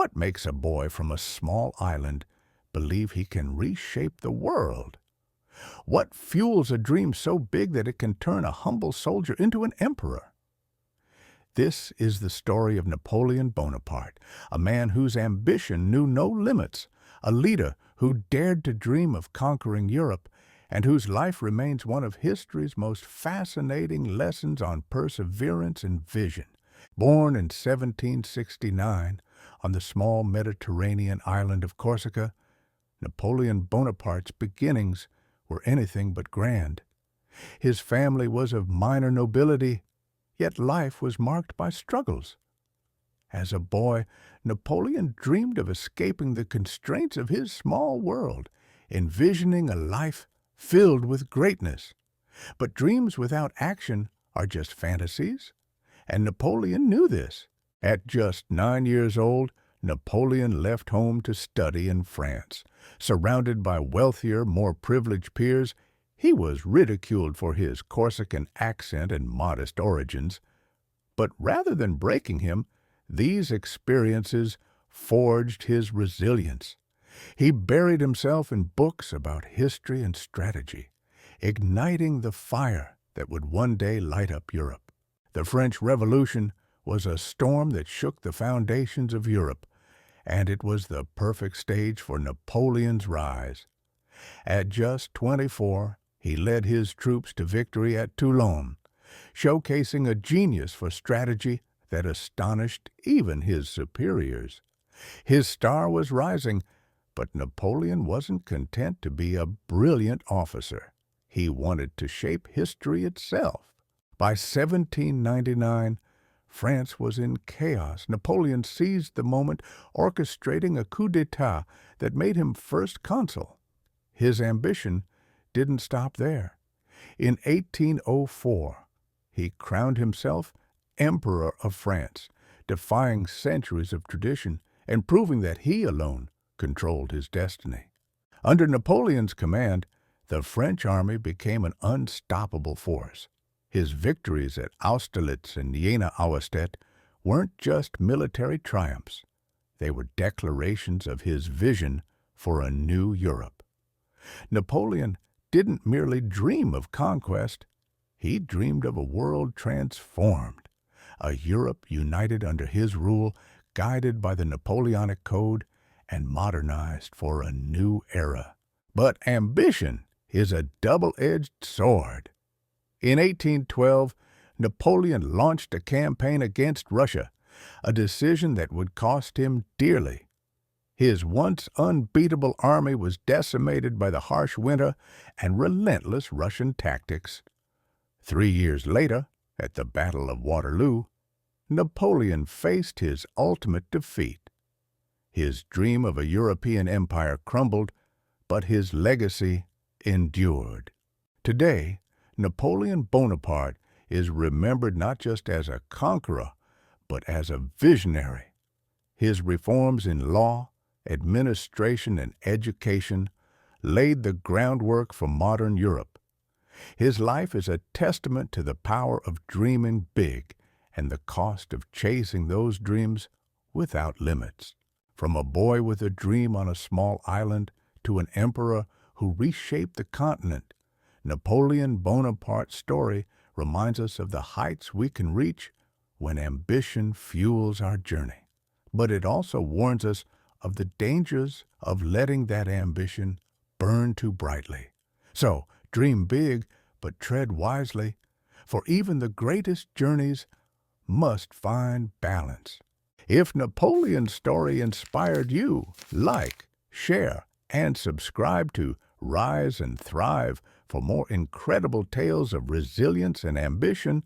What makes a boy from a small island believe he can reshape the world? What fuels a dream so big that it can turn a humble soldier into an emperor? This is the story of Napoleon Bonaparte, a man whose ambition knew no limits, a leader who dared to dream of conquering Europe, and whose life remains one of history's most fascinating lessons on perseverance and vision. Born in 1769 on the small Mediterranean island of Corsica, Napoleon Bonaparte's beginnings were anything but grand. His family was of minor nobility, yet life was marked by struggles. As a boy, Napoleon dreamed of escaping the constraints of his small world, envisioning a life filled with greatness. But dreams without action are just fantasies, and Napoleon knew this. At just 9 years old, Napoleon left home to study in France. Surrounded by wealthier, more privileged peers, he was ridiculed for his Corsican accent and modest origins. But rather than breaking him, these experiences forged his resilience. He buried himself in books about history and strategy, igniting the fire that would one day light up Europe. The French Revolution was a storm that shook the foundations of Europe, and it was the perfect stage for Napoleon's rise. At just 24, he led his troops to victory at Toulon, showcasing a genius for strategy that astonished even his superiors. His star was rising, but Napoleon wasn't content to be a brilliant officer. He wanted to shape history itself. By 1799, France was in chaos. Napoleon seized the moment, orchestrating a coup d'etat that made him first consul. His ambition didn't stop there. In 1804, he crowned himself Emperor of France, defying centuries of tradition and proving that he alone controlled his destiny. Under Napoleon's command, the French army became an unstoppable force. His victories at Austerlitz and Jena Auerstedt weren't just military triumphs. They were declarations of his vision for a new Europe. Napoleon didn't merely dream of conquest. He dreamed of a world transformed, a Europe united under his rule, guided by the Napoleonic Code, and modernized for a new era. But ambition is a double-edged sword. In 1812, Napoleon launched a campaign against Russia, a decision that would cost him dearly. His once unbeatable army was decimated by the harsh winter and relentless Russian tactics. 3 years later, at the Battle of Waterloo, Napoleon faced his ultimate defeat. His dream of a European empire crumbled, but his legacy endured. Today, Napoleon Bonaparte is remembered not just as a conqueror, but as a visionary. His reforms in law, administration, and education laid the groundwork for modern Europe. His life is a testament to the power of dreaming big and the cost of chasing those dreams without limits. From a boy with a dream on a small island to an emperor who reshaped the continent, Napoleon Bonaparte's story reminds us of the heights we can reach when ambition fuels our journey. But it also warns us of the dangers of letting that ambition burn too brightly. So, dream big, but tread wisely, for even the greatest journeys must find balance. If Napoleon's story inspired you, like, share, and subscribe to Rise and Thrive for more incredible tales of resilience and ambition.